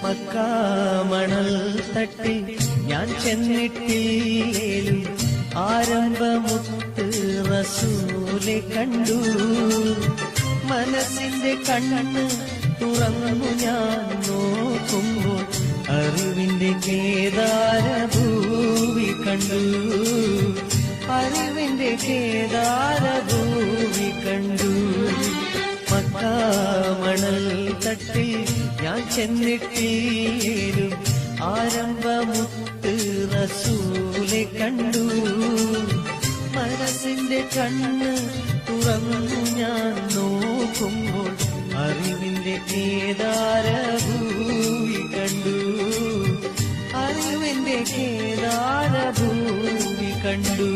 മക്കാമണൽ തട്ടിൽ ഞാൻ ചെന്നിട്ടില്ലേലും ആരംഭമുത്ത് റസൂലെ കണ്ടു. മനസ്സിന്റെ കണ്ണ് തുറന്നു ഞാൻ നോക്കുമ്പോൾ അറിവിന്റെ കേദാരഭൂവി കണ്ടു. അറിവിന്റെ കേദാരഭൂവി കണ്ടു. മക്കാമണൽ തട്ടിൽ ഞാൻ ചെന്നിട്ടില്ലേലും ആരംഭമുത്ത് റസൂലെ കണ്ടു. മനസ്സിന്റെ കണ്ണ് തുറന്നു ഞാൻ നോക്കുമ്പോൾ അറിവിന്റെ കേദാരഭൂവി കണ്ടു. അറിവിന്റെ കേദാരഭൂവി കണ്ടു.